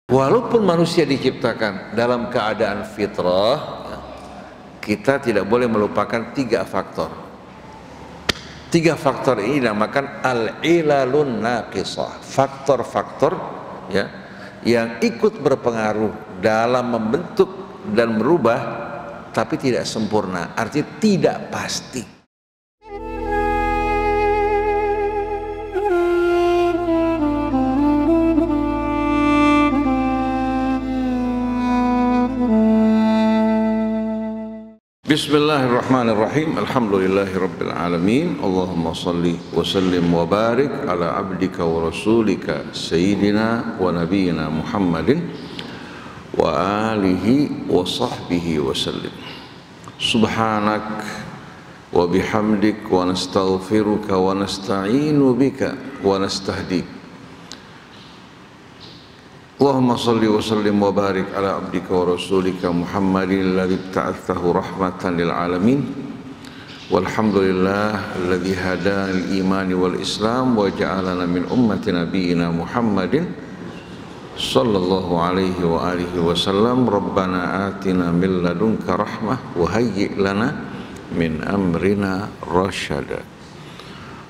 Walaupun manusia diciptakan dalam keadaan fitrah, kita tidak boleh melupakan tiga faktor. Tiga faktor ini dinamakan al-ilalun naqisah, faktor-faktor ya yang ikut berpengaruh dalam membentuk dan merubah, tapi tidak sempurna, artinya tidak pasti. Bismillahirrahmanirrahim. Alhamdulillahirabbil alamin. Allahumma shalli wa sallim wa barik ala abdika wa rasulika sayyidina wa nabiyyina Muhammadin wa alihi wa sahbihi wa sallim. Subhanak wa bihamdik wa nastaghfiruka wa nasta'inu bika wa nastahdik. Allahumma salli wa sallim wa barik ala abdika wa rasulika Muhammadin alladhi ba'athahu rahmatan lil alamin walhamdulillah alladhi hadana lil imani wal islam wa ja'alana min ummati nabiyyina Muhammadin sallallahu alaihi wa alihi wa sallam. Rabbana atina min ladunka rahmah wa hayyi' lana min amrina rasyada.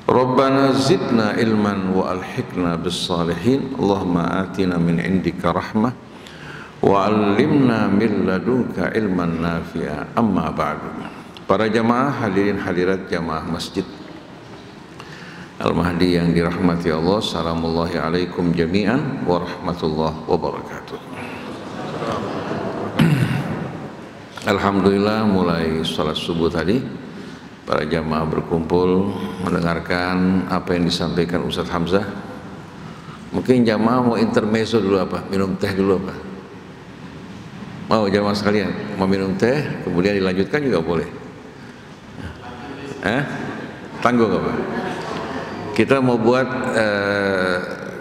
Rabbana zidna ilman wa alhiqna bis salihin. Allahumma atina min indika rahmah wa allimna min ladunka ilman nafi'a. Amma ba'du. Para jamaah hadirin hadirat jamaah Masjid Al-Mahdi yang dirahmati Allah, salamullahi alaikum jami'an wa rahmatullahi wabarakatuh. Alhamdulillah, mulai salat subuh tadi para jamaah berkumpul mendengarkan apa yang disampaikan Ustadz Hamzah. Mungkin jamaah mau intermezzo dulu apa? Minum teh dulu apa? Mau jamaah sekalian? Mau minum teh, kemudian dilanjutkan juga boleh. Tanggung apa? Kita mau buat,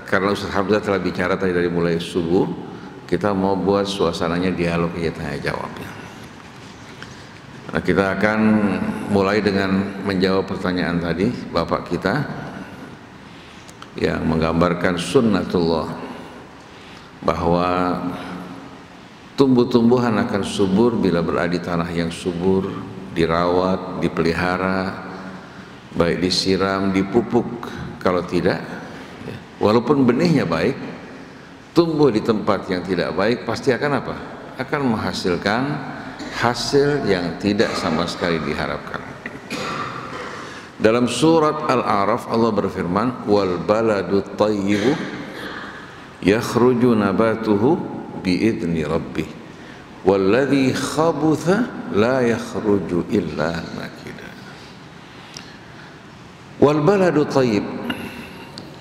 karena Ustadz Hamzah telah bicara tadi dari mulai subuh, kita mau buat suasananya dialog aja tanya jawabnya. Nah, kita akan mulai dengan menjawab pertanyaan tadi Bapak kita yang menggambarkan sunnatullah, bahwa tumbuh-tumbuhan akan subur bila berada di tanah yang subur, dirawat, dipelihara, baik disiram, dipupuk. Kalau tidak, walaupun benihnya baik, tumbuh di tempat yang tidak baik, pasti akan apa? Akan menghasilkan hasil yang tidak sama sekali diharapkan. Dalam surat Al-A'raf Allah berfirman, wal baladu thayyibu yakhruju nabatuhu biidzni rabbih walladzi khabutha la yakhruju illa nakida. Wal baladu thayyib,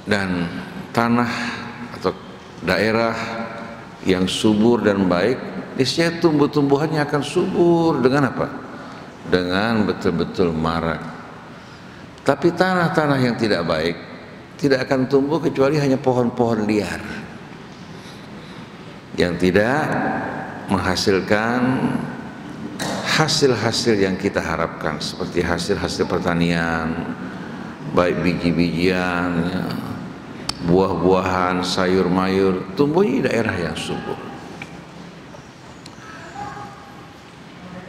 dan tanah atau daerah yang subur dan baik, niscaya tumbuh-tumbuhannya akan subur dengan apa? Dengan betul-betul marak. Tapi tanah-tanah yang tidak baik tidak akan tumbuh kecuali hanya pohon-pohon liar yang tidak menghasilkan hasil-hasil yang kita harapkan, seperti hasil-hasil pertanian, baik biji-bijian, ya, buah-buahan, sayur-mayur, tumbuh di daerah yang subur.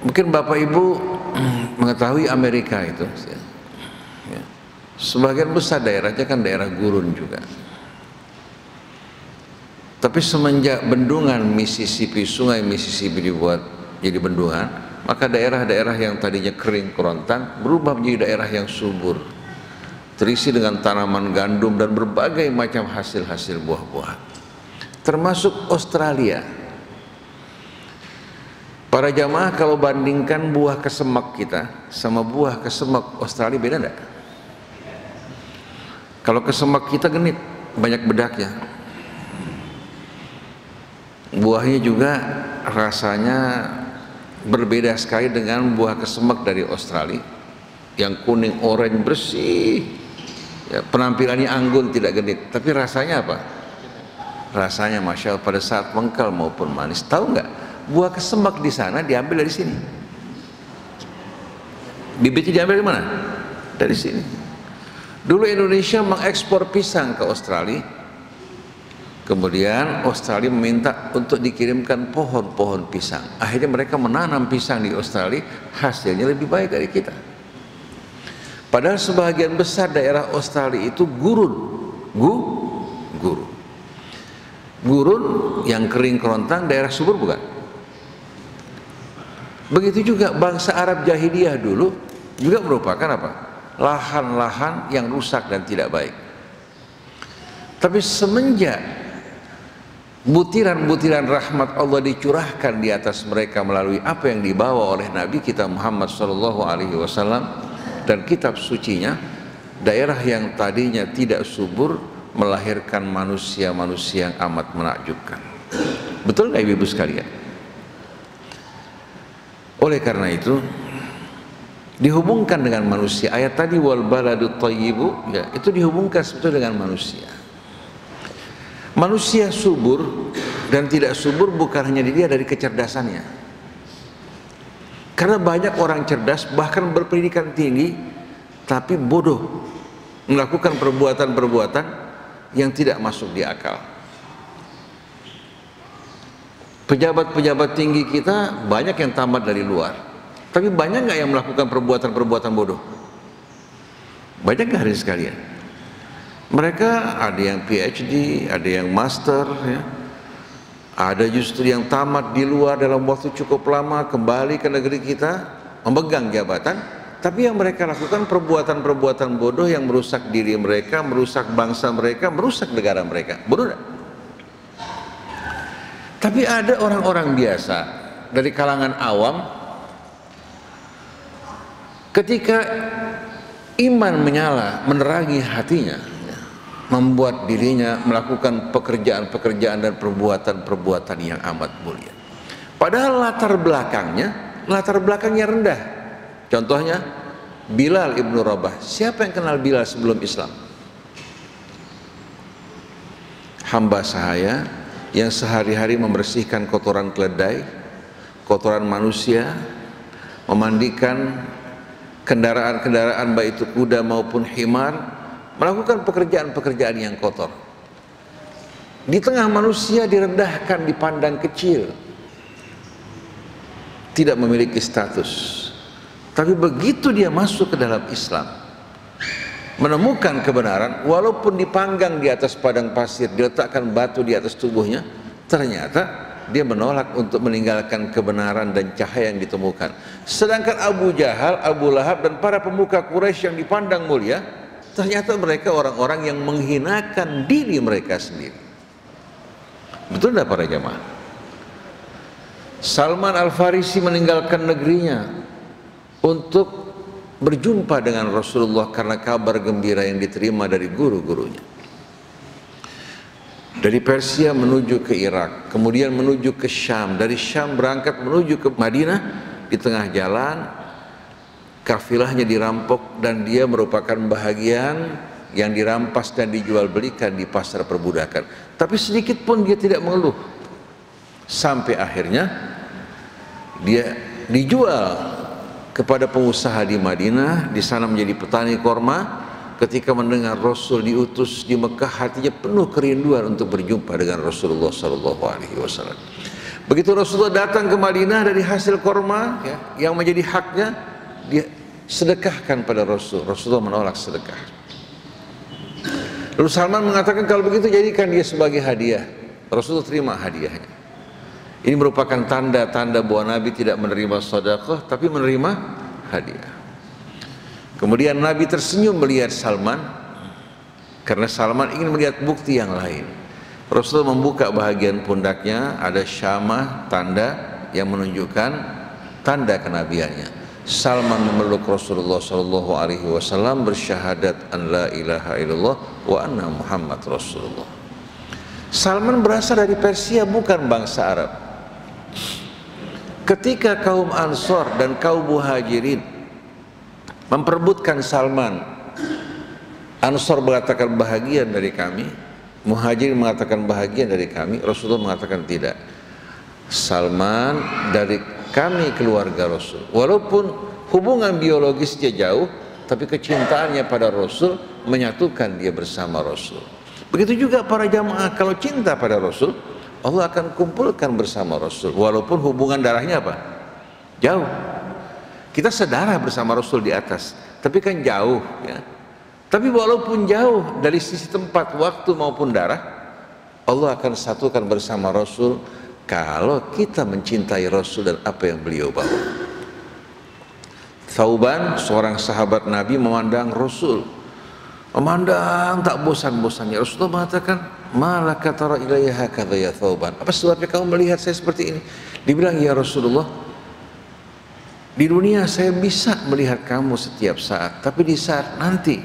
Mungkin Bapak Ibu mengetahui Amerika itu, ya, sebagian besar daerahnya kan daerah gurun juga. Tapi semenjak bendungan Mississippi, sungai Mississippi dibuat jadi bendungan, maka daerah-daerah yang tadinya kering kerontang berubah menjadi daerah yang subur, terisi dengan tanaman gandum dan berbagai macam hasil-hasil buah-buahan, termasuk Australia. Para jamaah, kalau bandingkan buah kesemak kita sama buah kesemak Australia, beda enggak? Kalau kesemak kita genit, banyak bedaknya. Buahnya juga rasanya berbeda sekali dengan buah kesemak dari Australia yang kuning oranye bersih. Ya, penampilannya anggun, tidak genit, tapi rasanya apa? Rasanya Masya Allah, pada saat mengkal maupun manis. Tahu nggak? Buah kesemak di sana diambil dari sini. Bibitnya diambil dari mana? Dari sini. Dulu Indonesia mengekspor pisang ke Australia, Kemudian Australia meminta untuk dikirimkan pohon-pohon pisang. Akhirnya mereka menanam pisang di Australia, hasilnya lebih baik dari kita. Padahal sebagian besar daerah Australia itu gurun. Gurun yang kering kerontang, daerah subur bukan? Begitu juga bangsa Arab jahiliyah dulu juga merupakan apa? Lahan-lahan yang rusak dan tidak baik. Tapi semenjak butiran-butiran rahmat Allah dicurahkan di atas mereka melalui apa yang dibawa oleh Nabi kita Muhammad SAW dan kitab sucinya, daerah yang tadinya tidak subur melahirkan manusia-manusia yang amat menakjubkan. Betul nggak ibu-ibu sekalian? Oleh karena itu dihubungkan dengan manusia. Ayat tadi wal baladut thayyibu, ya, itu dihubungkan sebetulnya dengan manusia. Manusia subur dan tidak subur bukan hanya dilihat dari kecerdasannya. Karena banyak orang cerdas bahkan berpendidikan tinggi tapi bodoh, melakukan perbuatan-perbuatan yang tidak masuk di akal. Pejabat-pejabat tinggi kita banyak yang tamat dari luar, tapi banyak nggak yang melakukan perbuatan-perbuatan bodoh? Banyak nggak hari sekalian? Mereka ada yang PhD, ada yang master, ya. Ada justru yang tamat di luar dalam waktu cukup lama, kembali ke negeri kita, memegang jabatan, tapi yang mereka lakukan perbuatan-perbuatan bodoh yang merusak diri mereka, merusak bangsa mereka, merusak negara mereka. Bodoh enggak? Tapi ada orang-orang biasa dari kalangan awam, ketika iman menyala, menerangi hatinya, membuat dirinya melakukan pekerjaan-pekerjaan dan perbuatan-perbuatan yang amat mulia. Padahal latar belakangnya rendah. Contohnya Bilal ibnu Rabah. Siapa yang kenal Bilal sebelum Islam? Hamba sahaya yang sehari-hari membersihkan kotoran keledai, kotoran manusia, memandikan kendaraan-kendaraan baik itu kuda maupun himar, melakukan pekerjaan-pekerjaan yang kotor. Di tengah manusia direndahkan, dipandang kecil, tidak memiliki status. Tapi begitu dia masuk ke dalam Islam, menemukan kebenaran, walaupun dipanggang di atas padang pasir, diletakkan batu di atas tubuhnya, ternyata dia menolak untuk meninggalkan kebenaran dan cahaya yang ditemukan. Sedangkan Abu Jahal, Abu Lahab dan para pemuka Quraisy yang dipandang mulia, ternyata mereka orang-orang yang menghinakan diri mereka sendiri. Betul tidak para jamaah? Salman Al-Farisi meninggalkan negerinya untuk berjumpa dengan Rasulullah karena kabar gembira yang diterima dari guru-gurunya. Dari Persia menuju ke Irak, kemudian menuju ke Syam, dari Syam berangkat menuju ke Madinah. Di tengah jalan kafilahnya dirampok dan dia merupakan bahagian yang dirampas dan dijual belikan di pasar perbudakan. Tapi sedikit pun dia tidak mengeluh, sampai akhirnya dia dijual kepada pengusaha di Madinah. Di sana menjadi petani korma. Ketika mendengar Rasul diutus di Mekah, hatinya penuh kerinduan untuk berjumpa dengan Rasulullah SAW. Begitu Rasulullah datang ke Madinah, dari hasil korma, ya, yang menjadi haknya dia sedekahkan pada Rasul. Rasulullah menolak sedekah. Lalu Salman mengatakan kalau begitu jadikan dia sebagai hadiah. Rasulullah terima hadiahnya. Ini merupakan tanda-tanda bahwa Nabi tidak menerima sedekah tapi menerima hadiah. Kemudian Nabi tersenyum melihat Salman karena Salman ingin melihat bukti yang lain. Rasulullah membuka bahagian pundaknya, ada syamah, tanda yang menunjukkan tanda kenabiannya. Salman memeluk Rasulullah SAW, bersyahadat an la ilaha illallah wa anna Muhammad Rasulullah. Salman berasal dari Persia, bukan bangsa Arab. Ketika kaum Ansor dan kaum Muhajirin memperebutkan Salman, Ansor mengatakan bahagian dari kami, Muhajirin mengatakan bahagian dari kami. Rasulullah mengatakan tidak. Salman dari kami, keluarga Rasul. Walaupun hubungan biologisnya jauh, tapi kecintaannya pada Rasul menyatukan dia bersama Rasul. Begitu juga para jamaah kalau cinta pada Rasul, Allah akan kumpulkan bersama Rasul walaupun hubungan darahnya apa? Jauh. Kita sedarah bersama Rasul di atas, tapi kan jauh ya. Tapi walaupun jauh dari sisi tempat, waktu maupun darah, Allah akan satukan bersama Rasul kalau kita mencintai Rasul dan apa yang beliau bawa. Thauban, seorang sahabat Nabi, memandang Rasul, memandang tak bosan-bosannya. Rasulullah mengatakan, malaka tara ilayya hakadha ya Thauban, apa sebabnya kamu melihat saya seperti ini? Dibilang, ya Rasulullah, di dunia saya bisa melihat kamu setiap saat, tapi di saat nanti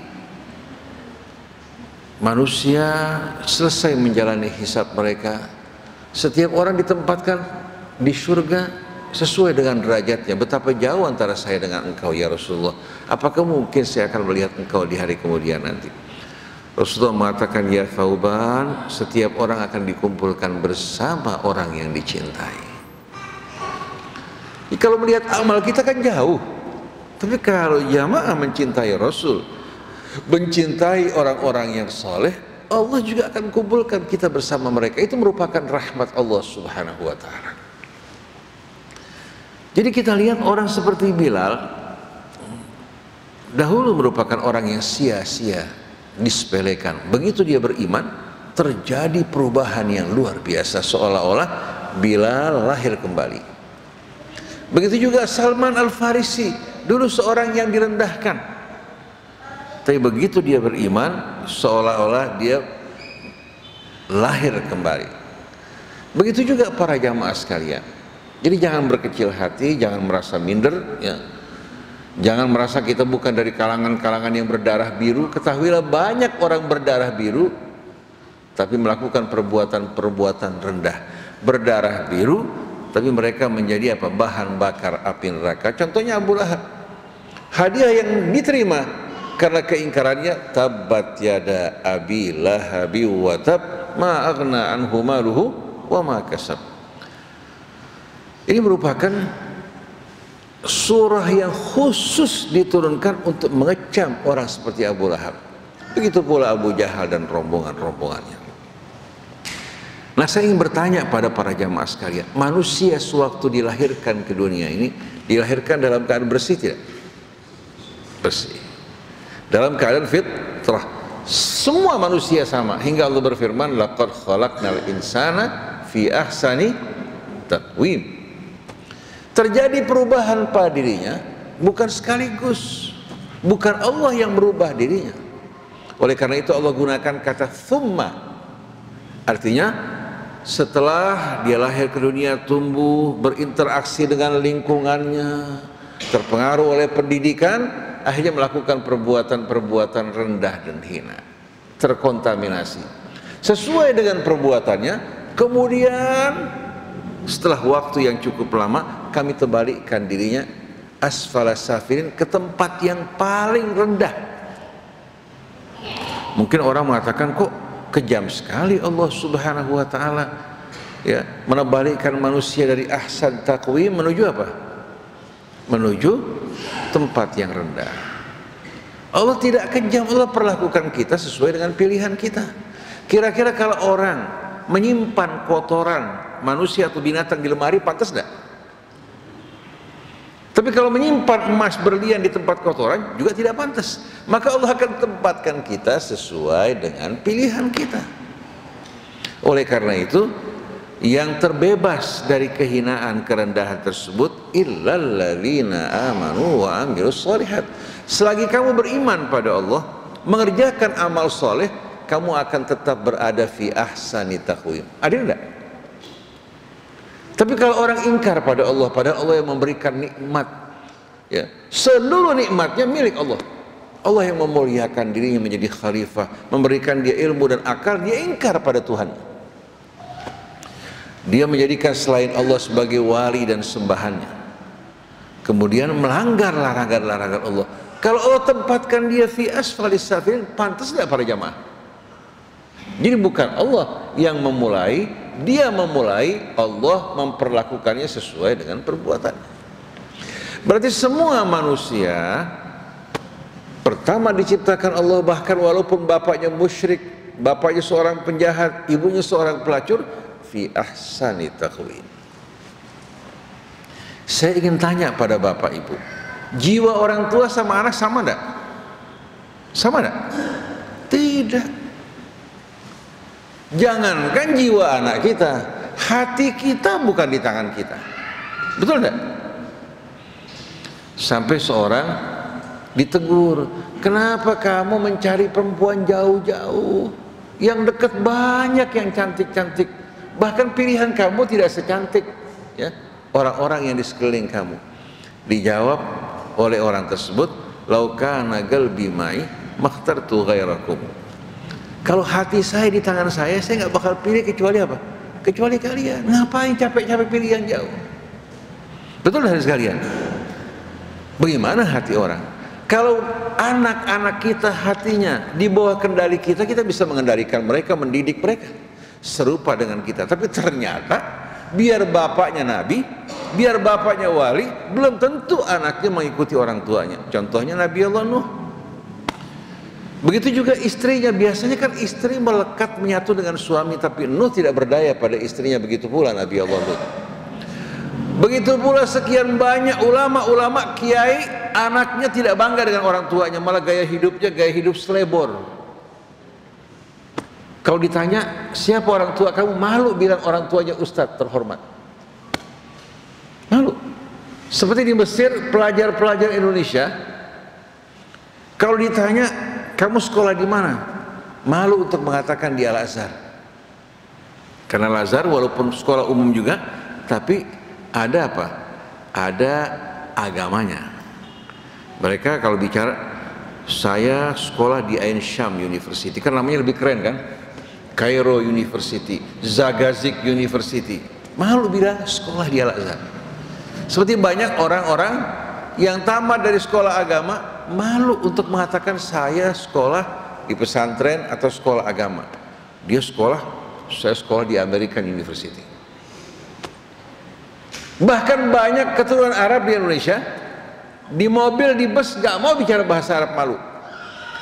manusia selesai menjalani hisab mereka, setiap orang ditempatkan di surga sesuai dengan derajatnya. Betapa jauh antara saya dengan engkau ya Rasulullah. Apakah mungkin saya akan melihat engkau di hari kemudian nanti? Rasulullah mengatakan, ya Thauban, setiap orang akan dikumpulkan bersama orang yang dicintai. Kalau melihat amal kita kan jauh, tapi kalau jamaah mencintai Rasul, mencintai orang-orang yang soleh, Allah juga akan kumpulkan kita bersama mereka. Itu merupakan rahmat Allah Subhanahu wa ta'ala. Jadi kita lihat orang seperti Bilal dahulu merupakan orang yang sia-sia, disepelekan. Begitu dia beriman, terjadi perubahan yang luar biasa, seolah-olah Bilal lahir kembali. Begitu juga Salman Al-Farisi, dulu seorang yang direndahkan, tapi begitu dia beriman, seolah-olah dia lahir kembali. Begitu juga para jamaah sekalian. Jadi jangan berkecil hati, jangan merasa minder ya. Jangan merasa kita bukan dari kalangan-kalangan yang berdarah biru. Ketahuilah banyak orang berdarah biru tapi melakukan perbuatan-perbuatan rendah. Berdarah biru tapi mereka menjadi apa? Bahan bakar api neraka. Contohnya Abu Lahab. Hadiah yang diterima karena keingkarannya, tabbat yada abi lahabi wa tab ma aghna anhu maluhu wa ma kasab. Ini merupakan surah yang khusus diturunkan untuk mengecam orang seperti Abu Lahab. Begitu pula Abu Jahal dan rombongan-rombongannya. Nah, saya ingin bertanya pada para jamaah sekalian, manusia sewaktu dilahirkan ke dunia ini, dilahirkan dalam keadaan bersih tidak? Bersih. Dalam keadaan fitrah. Semua manusia sama, hingga Allah berfirman, laqad khalaqnal insana fi ahsani taqwim. Terjadi perubahan pada dirinya bukan sekaligus, bukan Allah yang merubah dirinya. Oleh karena itu Allah gunakan kata thumma, artinya setelah dia lahir ke dunia, tumbuh, berinteraksi dengan lingkungannya, terpengaruh oleh pendidikan, akhirnya melakukan perbuatan-perbuatan rendah dan hina, terkontaminasi sesuai dengan perbuatannya. Kemudian setelah waktu yang cukup lama, kami terbalikkan dirinya asfala safilin, ke tempat yang paling rendah. Mungkin orang mengatakan, kok kejam sekali Allah Subhanahu wa ta'ala ya, menebalikkan manusia dari ahsan taqwim menuju apa? Menuju tempat yang rendah. Allah tidak kejam, Allah perlakukan kita sesuai dengan pilihan kita. Kira-kira kalau orang menyimpan kotoran manusia atau binatang di lemari, pantas enggak? Tapi kalau menyimpan emas berlian di tempat kotoran juga tidak pantas. Maka Allah akan tempatkan kita sesuai dengan pilihan kita. Oleh karena itu, yang terbebas dari kehinaan, kerendahan tersebut illal ladzina amanu wa amilus shalihat. Selagi kamu beriman pada Allah, mengerjakan amal soleh, kamu akan tetap berada fi ahsani taqwim. Adil enggak? Tapi kalau orang ingkar pada Allah, padahal Allah yang memberikan nikmat ya, seluruh nikmatnya milik Allah. Allah yang memuliakan dirinya menjadi khalifah, memberikan dia ilmu dan akal, dia ingkar pada Tuhan. Dia menjadikan selain Allah sebagai wali dan sembahannya, kemudian melanggar larangan-larangan Allah. Kalau Allah tempatkan dia fi asfalis safilin, pantas tidak para jamaah? Jadi bukan Allah yang memulai, dia memulai, Allah memperlakukannya sesuai dengan perbuatannya. Berarti semua manusia pertama diciptakan Allah, bahkan walaupun bapaknya musyrik, bapaknya seorang penjahat, ibunya seorang pelacur, fi ahsani taqwim. Saya ingin tanya pada bapak ibu, jiwa orang tua sama anak sama enggak? Sama enggak? Tidak. Jangankan jiwa anak kita, hati kita bukan di tangan kita. Betul enggak? Sampai seorang ditegur, kenapa kamu mencari perempuan jauh-jauh? Yang dekat banyak yang cantik-cantik, bahkan pilihan kamu tidak secantik ya orang-orang yang di sekeliling kamu. Dijawab oleh orang tersebut, lau kana qalbi mai makhtartu ghairakum. Kalau hati saya di tangan saya nggak bakal pilih kecuali apa? Kecuali kalian. Ngapain capek-capek pilih yang jauh? Betul dari sekalian. Bagaimana hati orang? Kalau anak-anak kita hatinya di bawah kendali kita, kita bisa mengendalikan mereka, mendidik mereka serupa dengan kita. Tapi ternyata biar bapaknya nabi, biar bapaknya wali, belum tentu anaknya mengikuti orang tuanya. Contohnya Nabi Allah Nuh. Begitu juga istrinya. Biasanya kan istri melekat menyatu dengan suami, tapi Nuh tidak berdaya pada istrinya. Begitu pula Nabi Allah Nuh. Begitu pula sekian banyak ulama-ulama, kiai, anaknya tidak bangga dengan orang tuanya, malah gaya hidupnya gaya hidup selebor. Kalau ditanya siapa orang tua kamu, malu bilang orang tuanya ustadz terhormat. Malu. Seperti di Mesir, pelajar-pelajar Indonesia kalau ditanya kamu sekolah di mana, malu untuk mengatakan di Al-Azhar. Karena Al-Azhar walaupun sekolah umum juga, tapi ada apa? Ada agamanya. Mereka kalau bicara, saya sekolah di Ain Sham University, kan namanya lebih keren kan? Cairo University, Zagazig University. Malu bilang sekolah di Al-Azhar. Seperti banyak orang-orang yang tamat dari sekolah agama, malu untuk mengatakan saya sekolah di pesantren atau sekolah agama. Saya sekolah di American University. Bahkan banyak keturunan Arab di Indonesia, di mobil, di bus gak mau bicara bahasa Arab, malu.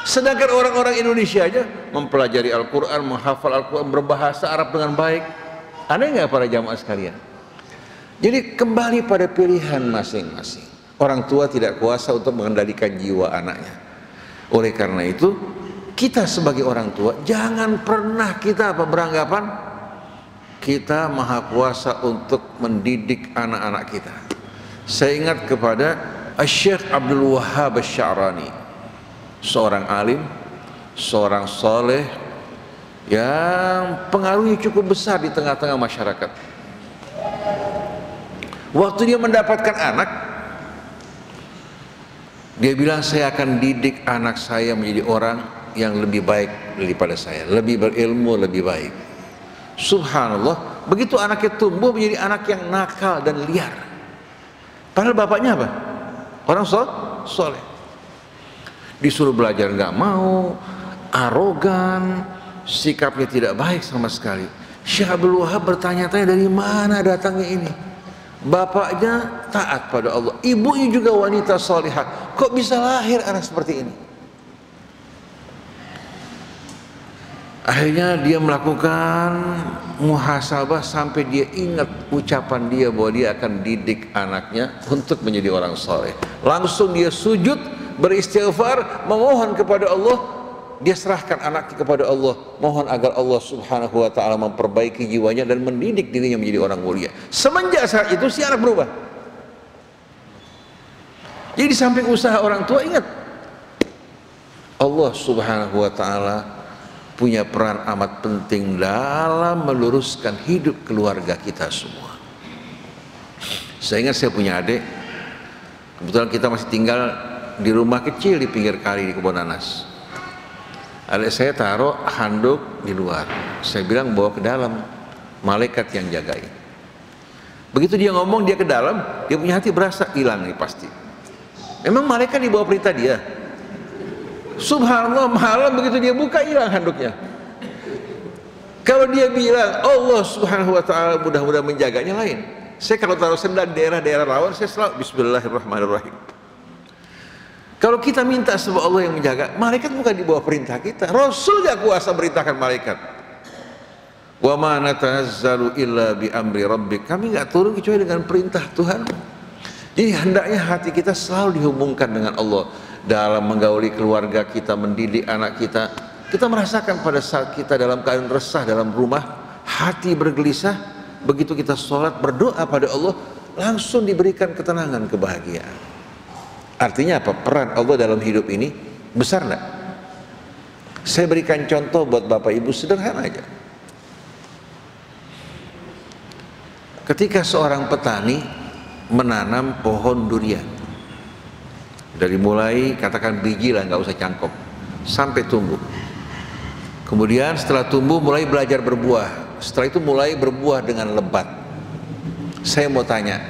Sedangkan orang-orang Indonesia aja mempelajari Al-Quran, menghafal Al-Quran, berbahasa Arab dengan baik. Aneh nggak para jamaah sekalian? Jadi kembali pada pilihan masing-masing. Orang tua tidak kuasa untuk mengendalikan jiwa anaknya. Oleh karena itu, kita sebagai orang tua jangan pernah kita beranggapan kita maha kuasa untuk mendidik anak-anak kita. Saya ingat kepada Syekh Abdul Wahhab Asy-Sya'rani, seorang alim, seorang soleh yang pengaruhnya cukup besar di tengah-tengah masyarakat. Waktu dia mendapatkan anak, dia bilang, saya akan didik anak saya menjadi orang yang lebih baik daripada saya, lebih berilmu, lebih baik. Subhanallah, begitu anaknya tumbuh menjadi anak yang nakal dan liar. Padahal bapaknya apa? Orang soleh. Disuruh belajar nggak mau, arogan, sikapnya tidak baik sama sekali. Syekh Abdul Wahhab bertanya-tanya, dari mana datangnya ini? Bapaknya taat pada Allah, ibunya juga wanita salihah, kok bisa lahir anak seperti ini? Akhirnya dia melakukan muhasabah sampai dia ingat ucapan dia bahwa dia akan didik anaknya untuk menjadi orang saleh. Langsung dia sujud, beristighfar, memohon kepada Allah. Dia serahkan anaknya kepada Allah, mohon agar Allah Subhanahu wa ta'ala memperbaiki jiwanya dan mendidik dirinya menjadi orang mulia. Semenjak saat itu si anak berubah. Jadi di samping usaha orang tua, ingat Allah Subhanahu wa ta'ala punya peran amat penting dalam meluruskan hidup keluarga kita semua. Saya ingat saya punya adik, kebetulan kita masih tinggal di rumah kecil di pinggir kali di Kebon Nanas. Adik saya taruh handuk di luar, saya bilang bawa ke dalam, malaikat yang jagain. Begitu dia ngomong, dia ke dalam, dia punya hati berasa hilang nih pasti. Memang malaikat dibawa perintah dia. Subhanallah, malam begitu dia buka, hilang handuknya. Kalau dia bilang Allah Subhanahu wa ta'ala mudah-mudahan menjaganya, lain. Saya kalau taruh sendal di daerah-daerah rawan, saya selalu Bismillahirrahmanirrahim. Kalau kita minta sebab Allah yang menjaga, malaikat bukan di bawah perintah kita. Rasul gak kuasa merintahkan malaikat. Wa ma natanazzalu illa bi amri rabbik. Kami gak turun kecuali dengan perintah Tuhan. Jadi hendaknya hati kita selalu dihubungkan dengan Allah dalam menggauli keluarga kita, mendidik anak kita. Kita merasakan pada saat kita dalam keadaan resah dalam rumah, hati bergelisah, begitu kita sholat berdoa pada Allah, langsung diberikan ketenangan, kebahagiaan. Artinya apa? Peran Allah dalam hidup ini besar enggak? Saya berikan contoh buat Bapak Ibu sederhana aja. Ketika seorang petani menanam pohon durian, dari mulai katakan biji lah, nggak usah cangkok, sampai tumbuh. Kemudian setelah tumbuh mulai belajar berbuah. Setelah itu mulai berbuah dengan lebat. Saya mau tanya,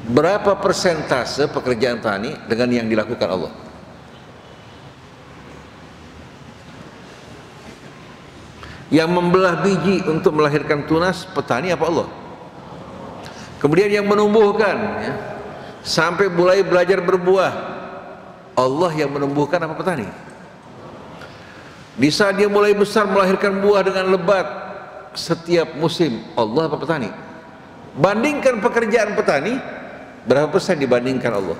berapa persentase pekerjaan tani dengan yang dilakukan Allah? Yang membelah biji untuk melahirkan tunas, petani apa Allah? Kemudian yang menumbuhkan ya, sampai mulai belajar berbuah, Allah yang menumbuhkan apa petani? Di saat dia mulai besar melahirkan buah dengan lebat setiap musim, Allah apa petani? Bandingkan pekerjaan petani, berapa persen dibandingkan Allah?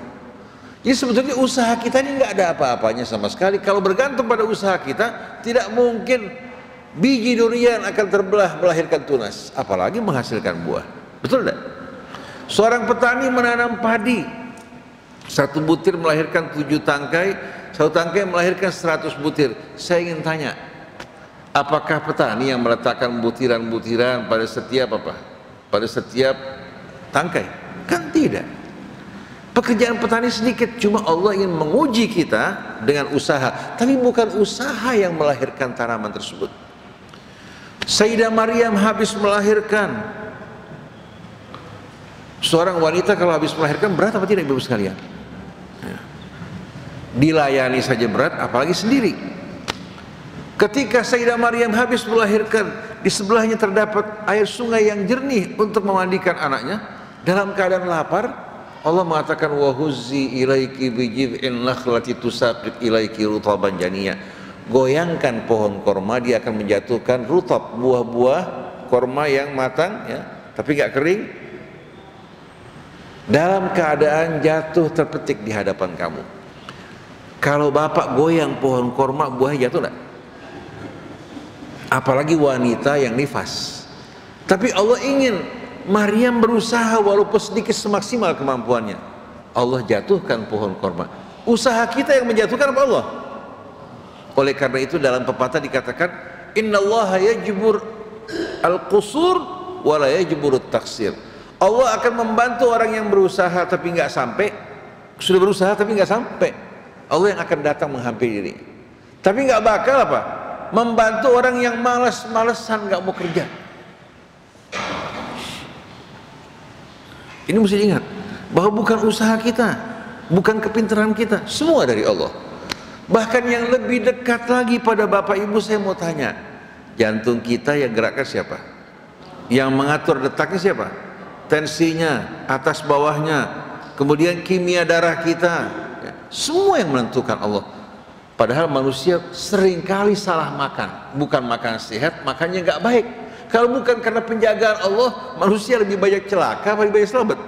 Jadi sebetulnya usaha kita ini nggak ada apa-apanya sama sekali. Kalau bergantung pada usaha kita, tidak mungkin biji durian akan terbelah melahirkan tunas, apalagi menghasilkan buah. Betul tidak? Seorang petani menanam padi, satu butir melahirkan 7 tangkai, satu tangkai melahirkan 100 butir. Saya ingin tanya, apakah petani yang meletakkan butiran-butiran pada setiap apa? Pada setiap tangkai? Kan tidak. Pekerjaan petani sedikit, cuma Allah ingin menguji kita dengan usaha, tapi bukan usaha yang melahirkan tanaman tersebut. Sayyidah Maryam habis melahirkan. Seorang wanita kalau habis melahirkan berat apa tidak, ibu sekalian? Dilayani saja berat, apalagi sendiri. Ketika Sayyidah Maryam habis melahirkan, di sebelahnya terdapat air sungai yang jernih untuk memandikan anaknya. Dalam keadaan lapar, Allah mengatakan wa huzzi ilaiki bijid'in nakhlati tusaqit ilaiki rutaban janiyya. Goyangkan pohon korma, dia akan menjatuhkan rutab, buah-buah korma yang matang ya, tapi gak kering, dalam keadaan jatuh terpetik di hadapan kamu. Kalau bapak goyang pohon korma, buahnya jatuh enggak? Apalagi wanita yang nifas. Tapi Allah ingin Maryam berusaha walaupun sedikit semaksimal kemampuannya. Allah jatuhkan pohon korma. Usaha kita yang menjatuhkan apa Allah? Oleh karena itu dalam pepatah dikatakan innallaha yajbur al-qusur wa la yajbur at-taqsir. Allah akan membantu orang yang berusaha tapi nggak sampai, sudah berusaha tapi nggak sampai. Allah yang akan datang menghampiri. Tapi nggak bakal apa? Membantu orang yang malas-malesan nggak mau kerja. Ini mesti diingat bahwa bukan usaha kita, bukan kepintaran kita, semua dari Allah. Bahkan yang lebih dekat lagi pada Bapak Ibu, saya mau tanya, jantung kita yang gerakkan siapa? Yang mengatur detaknya siapa? Tensinya, atas bawahnya, kemudian kimia darah kita, semua yang menentukan Allah. Padahal manusia seringkali salah makan, bukan makan sehat, makannya nggak baik. Kalau bukan karena penjagaan Allah, manusia lebih banyak celaka, lebih banyak selamat.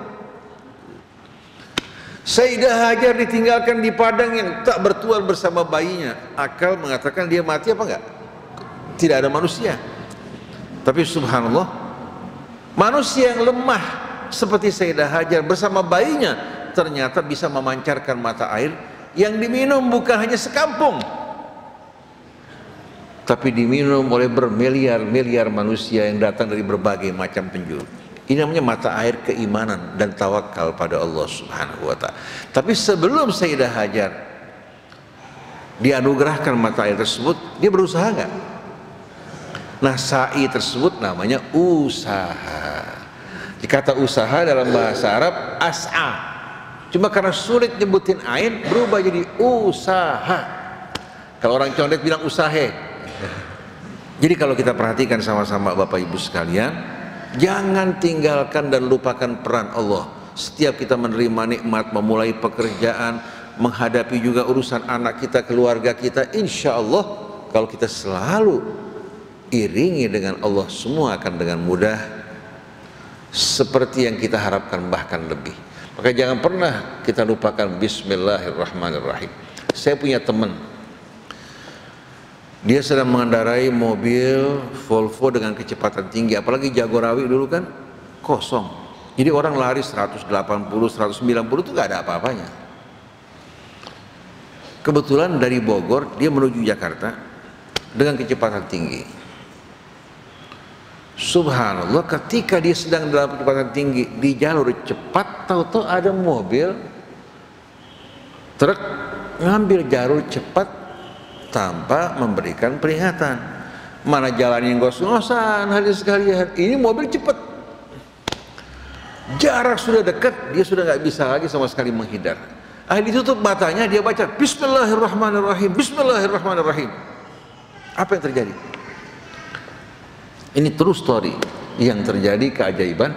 Sayyidah Hajar ditinggalkan di padang yang tak bertuan bersama bayinya. Akal mengatakan dia mati apa enggak? Tidak ada manusia. Tapi subhanallah, manusia yang lemah seperti Sayyidah Hajar bersama bayinya ternyata bisa memancarkan mata air yang diminum bukan hanya sekampung, tapi diminum oleh bermiliar-miliar manusia yang datang dari berbagai macam penjuru. Ini namanya mata air keimanan dan tawakal pada Allah Subhanahu wa ta'ala. Tapi sebelum Sayyidah Hajar dianugerahkan mata air tersebut, dia berusaha enggak? Nah, sa'i tersebut namanya usaha. Dikata usaha dalam bahasa Arab as'a. Cuma karena sulit nyebutin ain, berubah jadi usaha. Kalau orang condet bilang usahe. Jadi kalau kita perhatikan sama-sama Bapak Ibu sekalian, jangan tinggalkan dan lupakan peran Allah. Setiap kita menerima nikmat, memulai pekerjaan, menghadapi juga urusan anak kita, keluarga kita. Insya Allah kalau kita selalu iringi dengan Allah, semua akan dengan mudah seperti yang kita harapkan, bahkan lebih. Maka jangan pernah kita lupakan Bismillahirrahmanirrahim. Saya punya teman, dia sedang mengendarai mobil Volvo dengan kecepatan tinggi, apalagi Jagorawi dulu kan kosong, jadi orang lari 180, 190 itu gak ada apa-apanya. Kebetulan dari Bogor dia menuju Jakarta dengan kecepatan tinggi. Subhanallah, ketika dia sedang dalam kecepatan tinggi di jalur cepat, tahu-tahu ada mobil truk ngambil jalur cepat tanpa memberikan peringatan. Mana jalan yang ngos-ngosan, hadirin sekalian, ini mobil cepat, jarak sudah dekat, dia sudah nggak bisa lagi sama sekali menghindar. Akhirnya ditutup matanya, dia baca Bismillahirrahmanirrahim, Bismillahirrahmanirrahim. Apa yang terjadi? Ini true story yang terjadi, keajaiban.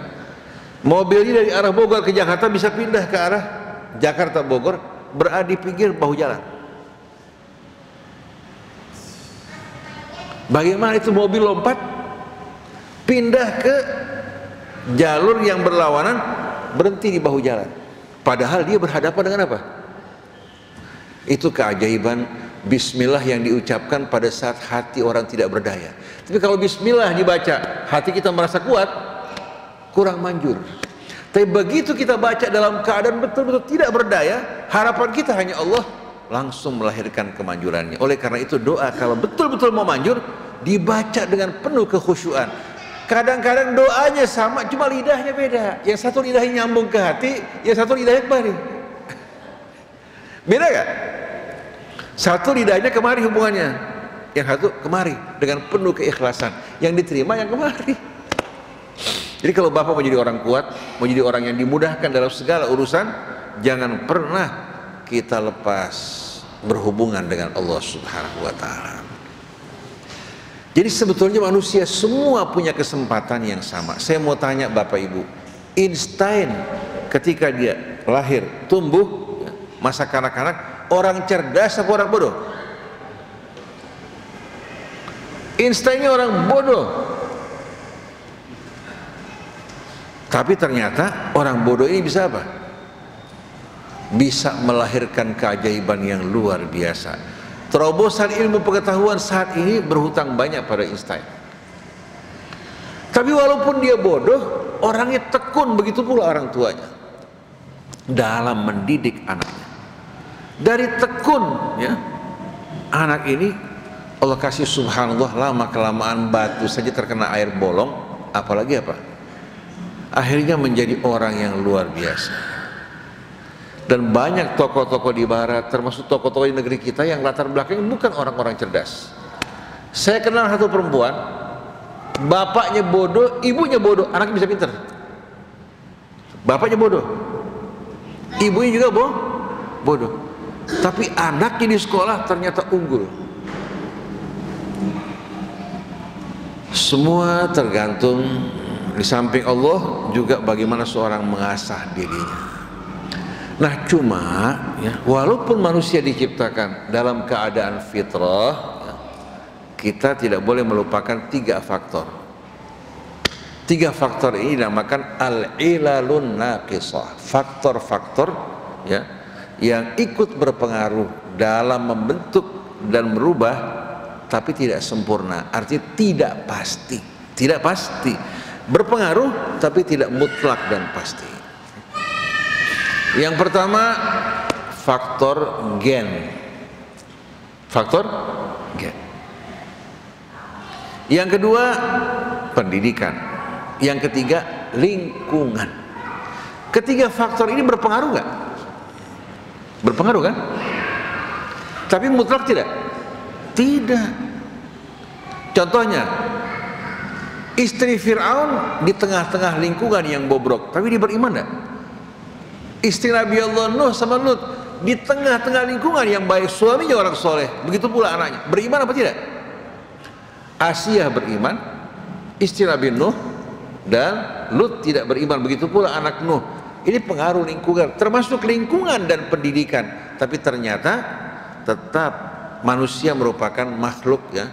Mobil ini dari arah Bogor ke Jakarta bisa pindah ke arah Jakarta Bogor, berada di pinggir bahu jalan. Bagaimana itu mobil lompat pindah ke jalur yang berlawanan, berhenti di bahu jalan, padahal dia berhadapan dengan apa? Itu keajaiban Bismillah yang diucapkan pada saat hati orang tidak berdaya. Tapi kalau Bismillah dibaca, hati kita merasa kuat, kurang manjur. Tapi begitu kita baca dalam keadaan betul-betul tidak berdaya, harapan kita hanya Allah, langsung melahirkan kemanjurannya. Oleh karena itu doa kalau betul-betul mau manjur, dibaca dengan penuh kekhusyuan. Kadang-kadang doanya sama, cuma lidahnya beda. Yang satu lidahnya nyambung ke hati, yang satu lidahnya kemari. Beda gak? Satu lidahnya kemari hubungannya, yang satu kemari dengan penuh keikhlasan. Yang diterima yang kemari. Jadi kalau Bapak mau jadi orang kuat, mau jadi orang yang dimudahkan dalam segala urusan, jangan pernah kita lepas berhubungan dengan Allah Subhanahu wa Ta'ala. Jadi sebetulnya manusia semua punya kesempatan yang sama. Saya mau tanya Bapak Ibu, Einstein ketika dia lahir, tumbuh, masa kanak-kanak, orang cerdas apa orang bodoh? Einstein ini orang bodoh. Tapi ternyata orang bodoh ini bisa apa? Bisa melahirkan keajaiban yang luar biasa. Terobosan ilmu pengetahuan saat ini berhutang banyak pada Einstein. Tapi walaupun dia bodoh, orangnya tekun, begitu pula orang tuanya dalam mendidik anaknya. Dari tekun ya, anak ini Allah kasih subhanallah, lama kelamaan batu saja terkena air bolong, apalagi apa? Akhirnya menjadi orang yang luar biasa. Dan banyak tokoh-tokoh di barat, termasuk tokoh-tokoh di negeri kita yang latar belakangnya bukan orang-orang cerdas. Saya kenal satu perempuan, bapaknya bodoh, ibunya bodoh, anaknya bisa pinter. Bapaknya bodoh, ibunya juga bodoh, tapi anaknya di sekolah ternyata unggul. Semua tergantung di samping Allah juga bagaimana seorang mengasah dirinya. Nah cuma ya, walaupun manusia diciptakan dalam keadaan fitrah ya, kita tidak boleh melupakan tiga faktor. Tiga faktor ini dinamakan al-ilalun naqisah, faktor-faktor ya, yang ikut berpengaruh dalam membentuk dan merubah tapi tidak sempurna, artinya tidak pasti, tidak pasti, berpengaruh tapi tidak mutlak dan pasti. Yang pertama faktor gen, faktor gen. Yang kedua pendidikan. Yang ketiga lingkungan. Ketiga faktor ini berpengaruh nggak? Berpengaruh kan? Tapi mutlak tidak? Tidak. Contohnya istri Fir'aun di tengah-tengah lingkungan yang bobrok, tapi dia beriman nggak? Istri Nabi Allah Nuh sama Lut di tengah-tengah lingkungan yang baik, suaminya orang soleh, begitu pula anaknya, beriman apa tidak? Asia beriman, istri Nabi Nuh, dan Lut tidak beriman, begitu pula anak Nuh. Ini pengaruh lingkungan, termasuk lingkungan dan pendidikan. tapi ternyata tetap manusia merupakan makhluk yang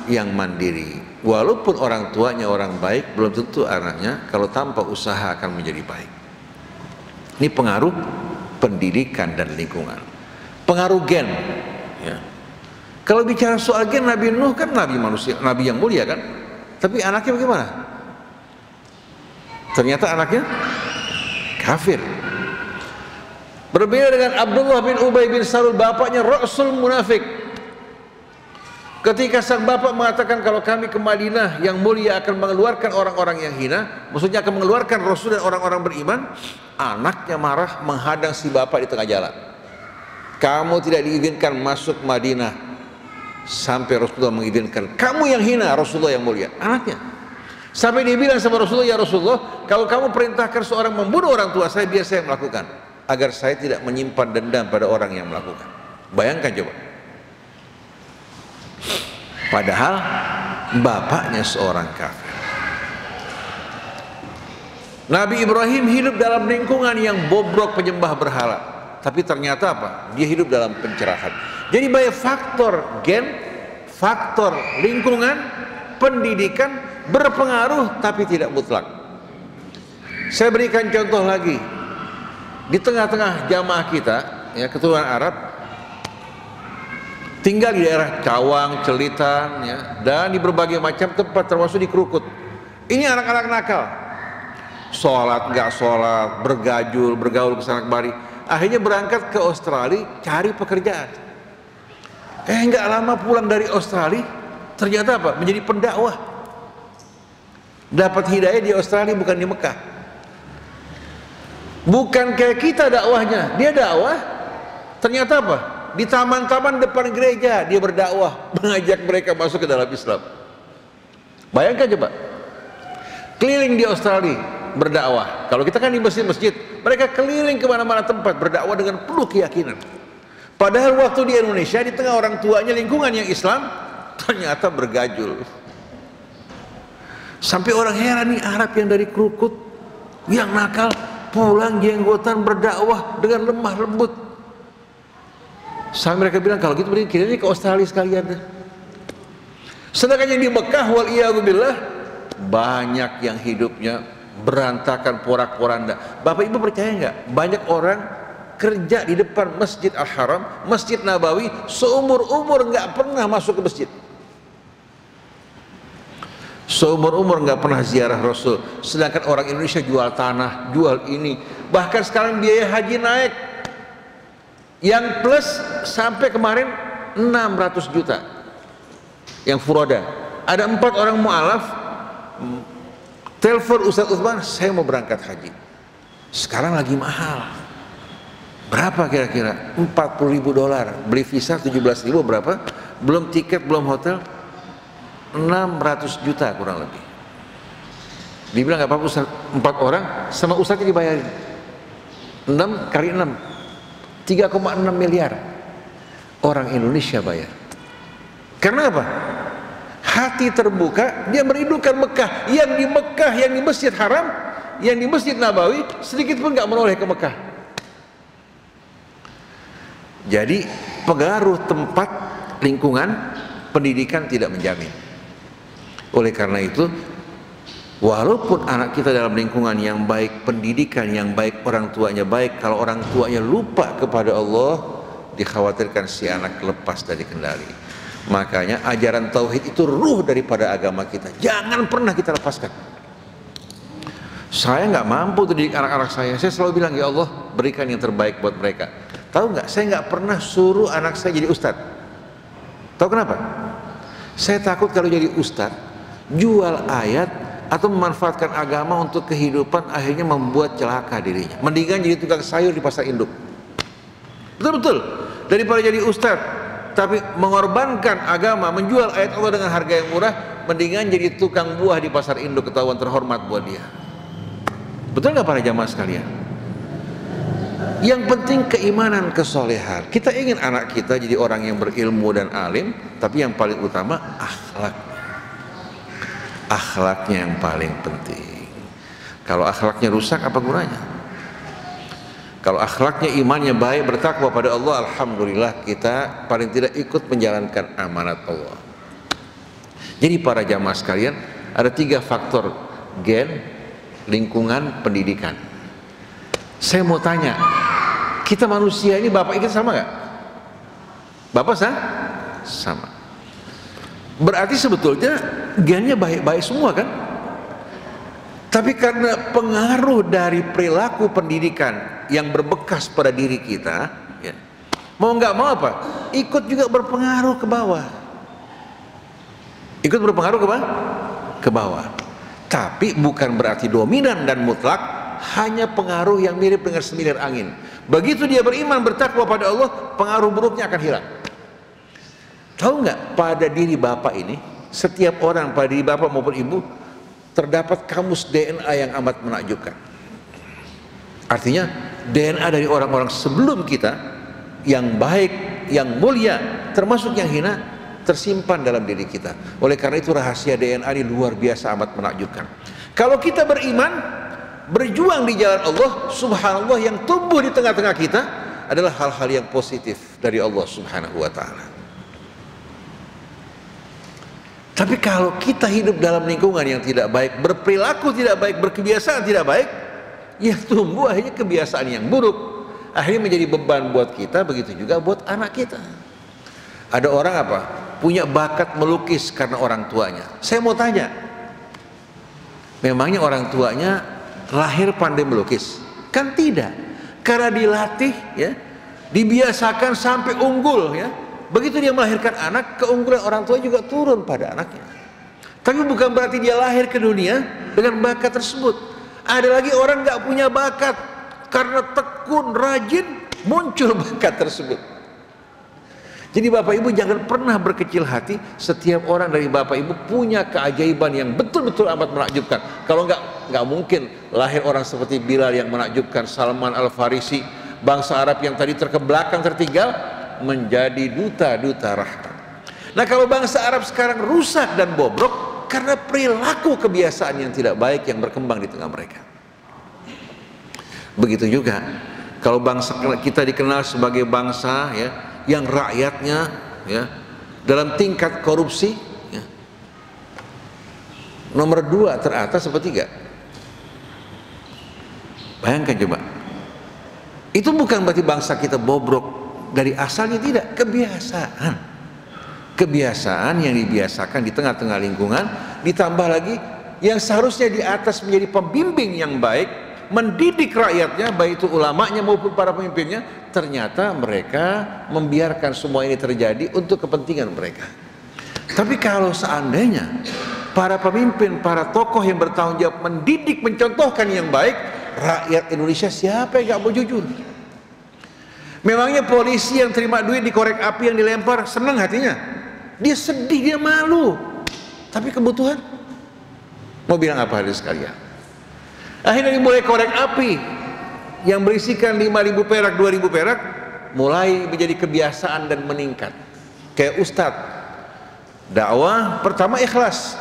yang mandiri. Walaupun orang tuanya orang baik, belum tentu anaknya kalau tanpa usaha akan menjadi baik. Ini pengaruh pendidikan dan lingkungan, pengaruh gen. Kalau bicara soal gen, Nabi Nuh kan nabi manusia, nabi yang mulia kan, tapi anaknya bagaimana? Ternyata anaknya kafir. Berbeda dengan Abdullah bin Ubay bin Salul, bapaknya Rasul munafik. Ketika sang bapak mengatakan kalau kami ke Madinah yang mulia akan mengeluarkan orang-orang yang hina, maksudnya akan mengeluarkan Rasul dan orang-orang beriman, anaknya marah menghadang si bapak di tengah jalan. Kamu tidak diizinkan masuk Madinah sampai Rasulullah mengizinkan. Kamu yang hina Rasulullah yang mulia. Anaknya sampai dia bilang sama Rasulullah, ya Rasulullah, kalau kamu perintahkan seorang membunuh orang tua saya, biar saya melakukan, agar saya tidak menyimpan dendam pada orang yang melakukan. Bayangkan coba, padahal bapaknya seorang kafir. Nabi Ibrahim hidup dalam lingkungan yang bobrok penyembah berhala, tapi ternyata apa? Dia hidup dalam pencerahan. Jadi banyak faktor gen, faktor lingkungan, pendidikan berpengaruh tapi tidak mutlak. Saya berikan contoh lagi. Di tengah-tengah jamaah kita, ya, keturunan Arab, tinggal di daerah Cawang, Celitan, ya, dan di berbagai macam tempat termasuk di Krukut. Ini anak-anak nakal, sholat nggak sholat, bergajul, bergaul ke sana kemari. Akhirnya berangkat ke Australia cari pekerjaan. Nggak lama pulang dari Australia, ternyata apa? Menjadi pendakwah. Dapat hidayah di Australia, bukan di Mekah. Bukan kayak kita dakwahnya, dia dakwah. Ternyata apa? Di taman-taman depan gereja dia berdakwah, mengajak mereka masuk ke dalam Islam. Bayangkan coba, keliling di Australia berdakwah. Kalau kita kan di masjid-masjid, mereka keliling kemana-mana tempat berdakwah dengan penuh keyakinan. Padahal waktu di Indonesia, di tengah orang tuanya lingkungan yang Islam, ternyata bergajul. Sampai orang heran, nih Arab yang dari Krukut, yang nakal, pulang jenggotan berdakwah dengan lemah lembut. Sampai mereka bilang, kalau gitu kita ini ke Australia sekalian deh. Sedangkan yang di Mekah, waliyadzubillah, banyak yang hidupnya berantakan, porak-poranda. Bapak Ibu percaya nggak? Banyak orang kerja di depan Masjid Al-Haram, Masjid Nabawi, seumur-umur nggak pernah masuk ke masjid. Seumur-umur nggak pernah ziarah Rasul. Sedangkan orang Indonesia jual tanah, jual ini. Bahkan sekarang biaya haji naik, yang plus sampai kemarin 600 juta yang furoda. Ada 4 orang mu'alaf telepon Ustadz Utsman, saya mau berangkat haji. Sekarang lagi mahal. Berapa kira-kira? $40.000. Beli visa 17.000 berapa? Belum tiket, belum hotel, 600 juta kurang lebih. Dibilang nggak apa-apa Ustaz, 4 orang sama Ustaznya dibayarin 6 kali 6, 3,6 miliar orang Indonesia bayar. Karena apa? Hati terbuka, dia merindukan Mekah. Yang di Mekah, yang di Masjid Haram, yang di Masjid Nabawi, sedikit pun nggak menoleh ke Mekah. Jadi pengaruh tempat, lingkungan, pendidikan tidak menjamin. Oleh karena itu, walaupun anak kita dalam lingkungan yang baik, pendidikan yang baik, orang tuanya baik, kalau orang tuanya lupa kepada Allah, dikhawatirkan si anak lepas dari kendali. Makanya ajaran tauhid itu ruh daripada agama kita, jangan pernah kita lepaskan. Saya nggak mampu didik anak-anak saya selalu bilang, ya Allah berikan yang terbaik buat mereka. Tahu nggak, saya nggak pernah suruh anak saya jadi ustadz. Tahu kenapa? Saya takut kalau jadi ustadz, jual ayat atau memanfaatkan agama untuk kehidupan, akhirnya membuat celaka dirinya. Mendingan jadi tukang sayur di pasar induk. Betul-betul, daripada jadi ustadz tapi mengorbankan agama, menjual ayat Allah dengan harga yang murah, mendingan jadi tukang buah di pasar induk, ketahuan terhormat buat dia. Betul nggak para jamaah sekalian? Yang penting keimanan, kesolehan. Kita ingin anak kita jadi orang yang berilmu dan alim, tapi yang paling utama akhlaknya. Akhlaknya yang paling penting. Kalau akhlaknya rusak, apa gunanya? Kalau akhlaknya, imannya baik, bertakwa pada Allah, alhamdulillah kita paling tidak ikut menjalankan amanat Allah. Jadi para jamaah sekalian, ada 3 faktor: gen, lingkungan, pendidikan. Saya mau tanya, kita manusia ini bapak kita sama nggak? Bapak sama. Berarti sebetulnya gennya baik-baik semua kan? Tapi karena pengaruh dari perilaku pendidikan yang berbekas pada diri kita, ya, mau nggak mau apa? Ikut juga berpengaruh ke bawah. Ikut berpengaruh ke bawah. Tapi bukan berarti dominan dan mutlak, hanya pengaruh yang mirip dengan semilir angin. Begitu dia beriman, bertakwa pada Allah, pengaruh buruknya akan hilang. Tahu nggak, pada diri bapak ini, setiap orang pada diri bapak maupun ibu terdapat kamus DNA yang amat menakjubkan. Artinya DNA dari orang-orang sebelum kita yang baik, yang mulia, termasuk yang hina, tersimpan dalam diri kita. Oleh karena itu rahasia DNA ini luar biasa amat menakjubkan. Kalau kita beriman, berjuang di jalan Allah, subhanallah, yang tumbuh di tengah-tengah kita adalah hal-hal yang positif dari Allah subhanahu wa ta'ala. Tapi kalau kita hidup dalam lingkungan yang tidak baik, berperilaku tidak baik, berkebiasaan tidak baik, ya tumbuh akhirnya kebiasaan yang buruk, akhirnya menjadi beban buat kita, begitu juga buat anak kita. Ada orang apa? Punya bakat melukis karena orang tuanya. Saya mau tanya, memangnya orang tuanya lahir pandai melukis? Kan tidak, karena dilatih, ya, dibiasakan sampai unggul, ya. Begitu dia melahirkan anak, keunggulan orang tua juga turun pada anaknya. Tapi bukan berarti dia lahir ke dunia dengan bakat tersebut. Ada lagi orang nggak punya bakat, karena tekun, rajin, muncul bakat tersebut. Jadi bapak ibu jangan pernah berkecil hati. Setiap orang dari bapak ibu punya keajaiban yang betul-betul amat menakjubkan. Kalau nggak mungkin lahir orang seperti Bilal yang menakjubkan, Salman Al-Farisi, bangsa Arab yang tadi terkebelakang, tertinggal, menjadi duta-duta rahmat. Nah, kalau bangsa Arab sekarang rusak dan bobrok karena perilaku kebiasaan yang tidak baik yang berkembang di tengah mereka. Begitu juga kalau bangsa kita dikenal sebagai bangsa, ya, yang rakyatnya, ya, dalam tingkat korupsi, ya, nomor 2 teratas atau 3. Bayangkan coba. Itu bukan berarti bangsa kita bobrok dari asalnya, tidak. Kebiasaan yang dibiasakan di tengah-tengah lingkungan, ditambah lagi yang seharusnya di atas menjadi pembimbing yang baik, mendidik rakyatnya, baik itu ulamanya maupun para pemimpinnya, ternyata mereka membiarkan semua ini terjadi untuk kepentingan mereka. Tapi kalau seandainya para pemimpin, para tokoh yang bertanggung jawab mendidik, mencontohkan yang baik, rakyat Indonesia siapa yang gak mau jujur? Memangnya polisi yang terima duit di korek api yang dilempar senang hatinya? Dia sedih, dia malu. Tapi kebutuhan, mau bilang apa hari sekalian? Akhirnya dimulai korek api yang berisikan 5.000 perak, 2.000 perak, mulai menjadi kebiasaan dan meningkat. Kayak ustadz, dakwah pertama ikhlas,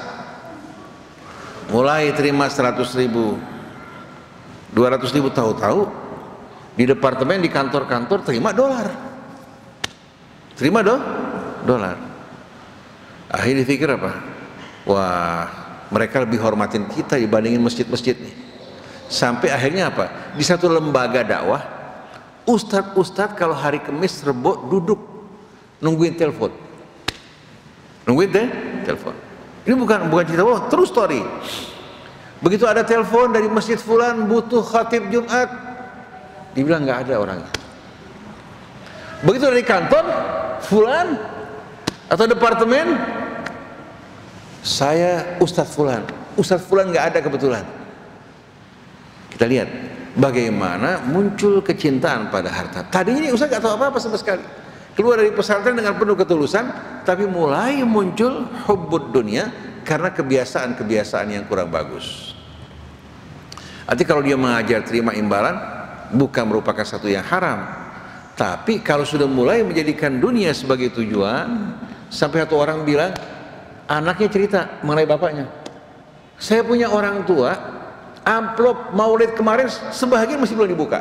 mulai terima 100.000, 200.000, tahu-tahu di departemen, di kantor-kantor terima dolar, dolar. Akhirnya dipikir apa? Wah, mereka lebih hormatin kita dibandingin masjid-masjid nih. Sampai akhirnya apa? Di satu lembaga dakwah, ustadz kalau hari Kamis, Rebo duduk nungguin telepon, telepon. Ini bukan cerita, true story. Begitu ada telepon dari masjid fulan butuh khatib Jumat, dibilang nggak ada orangnya. Begitu dari kantor fulan atau departemen, saya Ustadz fulan nggak ada kebetulan. Kita lihat bagaimana muncul kecintaan pada harta. Tadinya ini Ustadz nggak tahu apa-apa sama sekali, keluar dari pesantren dengan penuh ketulusan, tapi mulai muncul hubbud dunia karena kebiasaan-kebiasaan yang kurang bagus. Artinya kalau dia mengajar terima imbalan, bukan merupakan satu yang haram, tapi kalau sudah mulai menjadikan dunia sebagai tujuan, sampai satu orang bilang, anaknya cerita mengenai bapaknya, saya punya orang tua, amplop maulid kemarin sebahagian masih belum dibuka.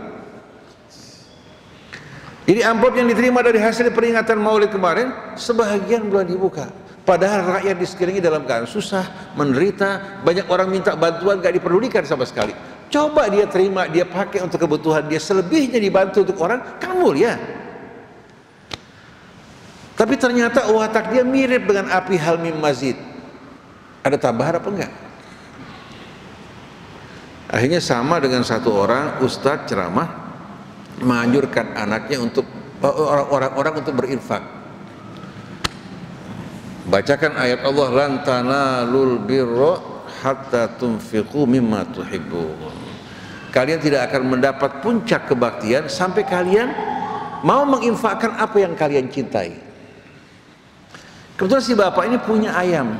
Jadi amplop yang diterima dari hasil peringatan Maulid kemarin sebahagian belum dibuka. Padahal rakyat di sekelilingnya dalam keadaan susah, menderita, banyak orang minta bantuan gak diperdulikan sama sekali. Coba dia terima, dia pakai untuk kebutuhan dia, selebihnya dibantu untuk orang, kan mulia. Tapi ternyata watak dia mirip dengan api Halmim Mazid. Ada tambahan apa enggak? Akhirnya sama dengan satu orang ustadz ceramah menganjurkan anaknya untuk orang-orang untuk berinfak. Bacakan ayat Allah, lan tanalul birra hatta tunfiqu mimma tuhibbun. Kalian tidak akan mendapat puncak kebaktian sampai kalian mau menginfakkan apa yang kalian cintai. Kebetulan si bapak ini punya ayam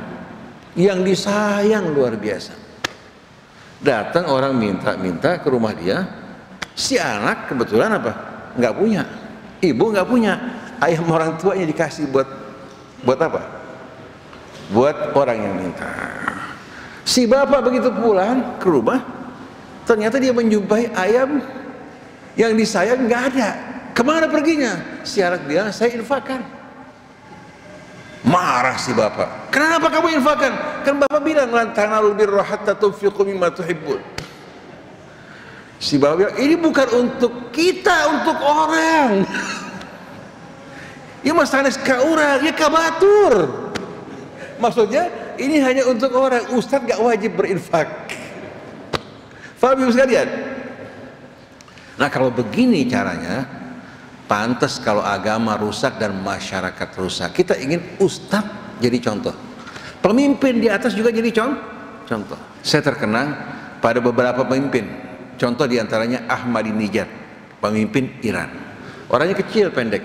yang disayang luar biasa. Datang orang minta ke rumah dia. Si anak kebetulan apa? Nggak punya. Ibu nggak punya. Ayam orang tuanya dikasih buat apa? Buat orang yang minta. Si bapak begitu pulang ke rumah, ternyata dia menjumpai ayam yang disayang nggak ada. Kemana perginya? Si anak bilang, saya infakkan. Marah si bapak. Kenapa kamu infakkan? Kan bapak bilang, lan tanalul birra hatta tunfiqu mimma tuhibbun. Si bapak bilang, ini bukan untuk kita, untuk orang. Ya masalah ka orang, ya kabatur. Maksudnya ini hanya untuk orang. Ustadz gak wajib berinfak. Faham ibu sekalian? Nah kalau begini caranya, pantas kalau agama rusak dan masyarakat rusak. Kita ingin ustadz jadi contoh, pemimpin di atas juga jadi contoh. Saya terkenang pada beberapa pemimpin. Contoh diantaranya Ahmadinejad, pemimpin Iran. Orangnya kecil, pendek.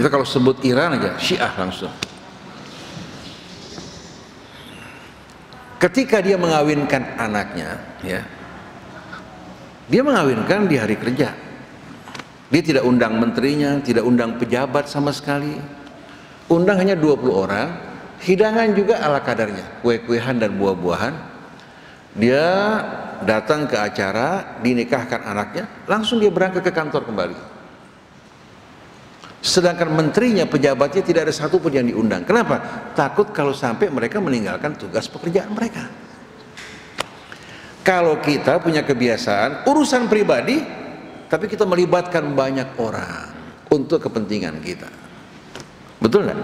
Kita kalau sebut Iran aja, Syiah langsung. Ketika dia mengawinkan anaknya, ya, dia mengawinkan di hari kerja. Dia tidak undang menterinya, tidak undang pejabat sama sekali. Undang hanya 20 orang, hidangan juga ala kadarnya, kue-kuehan dan buah-buahan. Dia datang ke acara, dinikahkan anaknya, langsung dia berangkat ke kantor kembali. Sedangkan menterinya, pejabatnya tidak ada satupun yang diundang. Kenapa? Takut kalau sampai mereka meninggalkan tugas pekerjaan mereka. Kalau kita punya kebiasaan urusan pribadi, tapi kita melibatkan banyak orang untuk kepentingan kita. Betul nggak?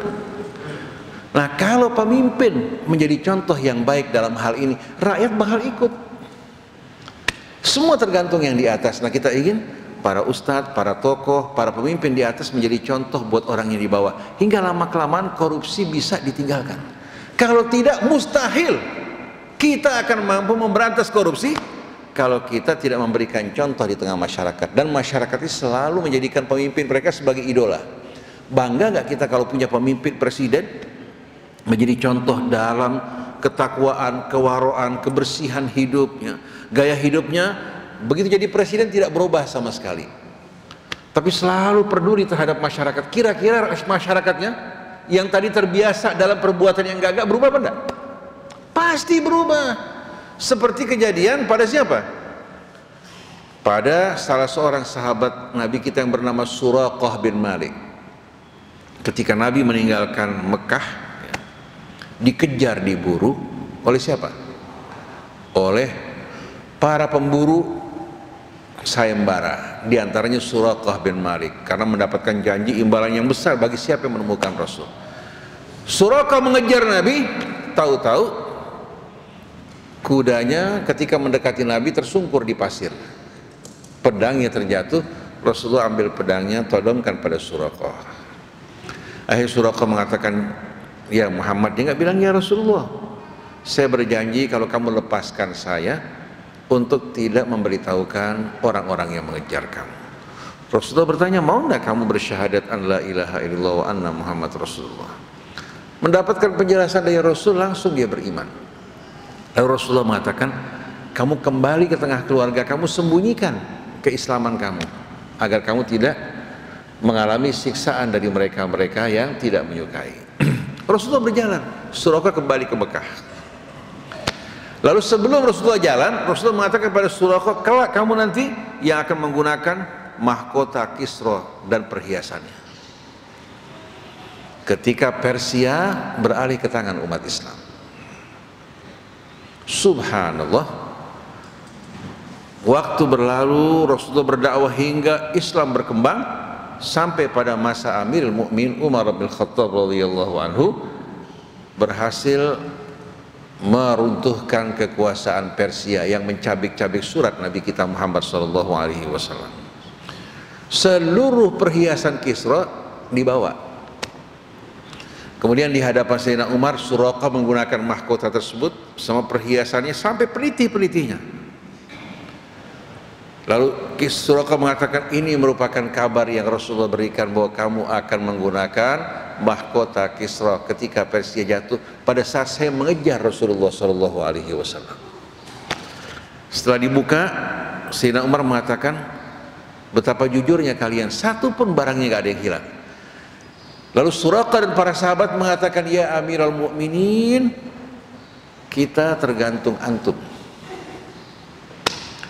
Nah kalau pemimpin menjadi contoh yang baik dalam hal ini, rakyat bakal ikut. Semua tergantung yang di atas. Nah kita ingin para ustadz, para tokoh, para pemimpin di atas menjadi contoh buat orang yang di bawah. Hingga lama-kelamaan korupsi bisa ditinggalkan. Kalau tidak, mustahil kita akan mampu memberantas korupsi kalau kita tidak memberikan contoh di tengah masyarakat. Dan masyarakat ini selalu menjadikan pemimpin mereka sebagai idola. Bangga nggak kita kalau punya pemimpin presiden menjadi contoh dalam ketakwaan, kewaraan, kebersihan hidupnya, gaya hidupnya begitu jadi presiden tidak berubah sama sekali, tapi selalu peduli terhadap masyarakat. Kira-kira masyarakatnya yang tadi terbiasa dalam perbuatan yang gagak berubah apa enggak? Pasti berubah. Seperti kejadian pada siapa? Pada salah seorang sahabat Nabi kita yang bernama Suraqah bin Malik. Ketika Nabi meninggalkan Mekah, dikejar, diburu oleh siapa? Oleh para pemburu sayembara, diantaranya Suraqah bin Malik, karena mendapatkan janji imbalan yang besar bagi siapa yang menemukan Rasul. Suraqah mengejar Nabi, tahu-tahu kudanya ketika mendekati Nabi tersungkur di pasir, pedangnya terjatuh. Rasulullah ambil pedangnya, todongkan pada Suraqah. Akhirnya Suraqah mengatakan, ya Muhammad, dia nggak bilang ya Rasulullah, saya berjanji kalau kamu lepaskan saya untuk tidak memberitahukan orang-orang yang mengejar kamu. Rasulullah bertanya, mau nggak kamu bersyahadat an la ilaha illallah wa anna Muhammad Rasulullah? Mendapatkan penjelasan dari Rasul, langsung dia beriman. Lalu Rasulullah mengatakan, kamu kembali ke tengah keluarga kamu, sembunyikan keislaman kamu agar kamu tidak mengalami siksaan dari mereka-mereka yang tidak menyukai. Rasulullah berjalan, Suraqah kembali ke Mekah. Lalu sebelum Rasulullah jalan, Rasulullah mengatakan kepada Suraqah, kelak kamu nanti yang akan menggunakan mahkota Kisra dan perhiasannya. Ketika Persia beralih ke tangan umat Islam. Subhanallah. Waktu berlalu, Rasulullah berdakwah hingga Islam berkembang sampai pada masa Amirul Mukminin Umar bin Khattab radhiyallahu anhu berhasil meruntuhkan kekuasaan Persia yang mencabik-cabik surat Nabi kita Muhammad sallallahu alaihi wasallam. Seluruh perhiasan Kisra dibawa. Kemudian di hadapan Sayyidina Umar, Suraqah menggunakan mahkota tersebut sama perhiasannya sampai pelitih-pelitihnya. Lalu Suraqah mengatakan ini merupakan kabar yang Rasulullah berikan bahwa kamu akan menggunakan mahkota Kisra ketika Persia jatuh pada saat saya mengejar Rasulullah sallallahu alaihi wasallam. Setelah dibuka, Sayyidina Umar mengatakan, betapa jujurnya kalian, satu pun barangnya gak ada yang hilang. Lalu Suraqah dan para sahabat mengatakan, ya Amirul Mukminin, kita tergantung antum.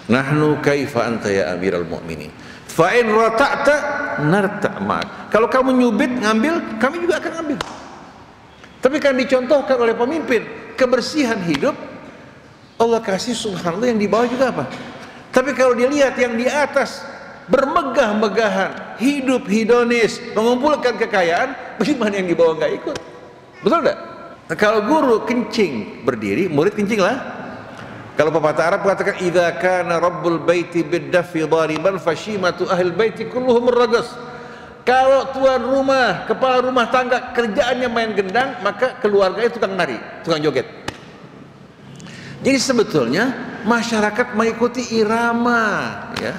Nahnu kaifa anta ya Amirul Mukminin, fa in rata'ta narta' ma'ak. Kalau kamu nyubit ngambil, kami juga akan ambil. Tapi kan dicontohkan oleh pemimpin kebersihan hidup, Allah kasih subhanallah, yang di bawah juga apa? Tapi kalau dia lihat yang di atas bermegah-megahan, hidup hedonis, mengumpulkan kekayaan, bagaimana yang di bawah nggak ikut? Betul nggak? Nah, kalau guru kencing berdiri, murid kencing lah. Kalau pepatah Arab mengatakan, idza kana rabbul baiti bid-daffi dhariban fashimatu ahli baiti kulluhum ragas. Kalau tuan rumah, kepala rumah tangga kerjaannya main gendang, maka keluarganya tukang nari, tukang joget. Jadi sebetulnya masyarakat mengikuti irama, ya,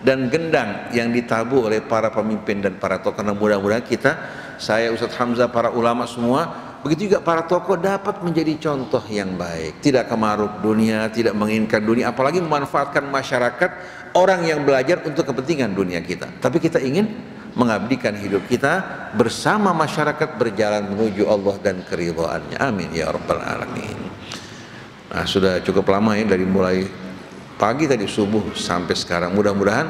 dan gendang yang ditabuh oleh para pemimpin dan para tokoh. Nah, mudah-mudahan kita, saya, Ustadz Hamzah, para ulama semua, begitu juga para tokoh dapat menjadi contoh yang baik, tidak kemaruk dunia, tidak menginginkan dunia, apalagi memanfaatkan masyarakat, orang yang belajar untuk kepentingan dunia kita. Tapi kita ingin mengabdikan hidup kita bersama masyarakat berjalan menuju Allah dan keridhaannya. Amin ya rabbal alamin. Nah, sudah cukup lama ya, dari mulai pagi tadi subuh sampai sekarang. Mudah-mudahan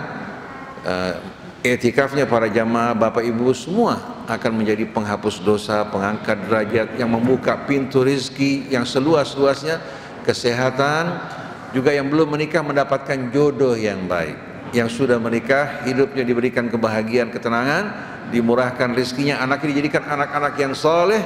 i'tikafnya para jamaah, bapak ibu semua akan menjadi penghapus dosa, pengangkat derajat, yang membuka pintu rezeki yang seluas-luasnya, kesehatan, juga yang belum menikah mendapatkan jodoh yang baik, yang sudah menikah hidupnya diberikan kebahagiaan, ketenangan, dimurahkan rezekinya, anaknya dijadikan anak-anak yang soleh,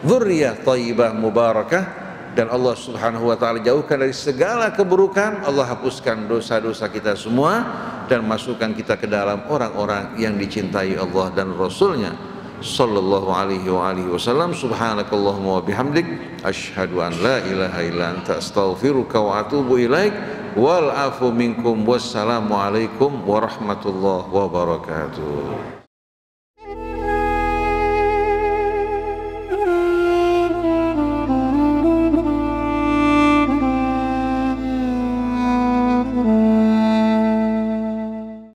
dzurriyyah thayyibah mubarakah, dan Allah subhanahu wa ta'ala jauhkan dari segala keburukan. Allah hapuskan dosa-dosa kita semua dan masukkan kita ke dalam orang-orang yang dicintai Allah dan Rasulnya sallallahu alaihi wa alihi wasallam. Subhanakallahumma wa bihamdik, asyhadu an la ilaha illa anta, astaghfiruka wa atubu ilaik, wal afu minkum, wassalamu alaikum warahmatullahi wabarakatuh.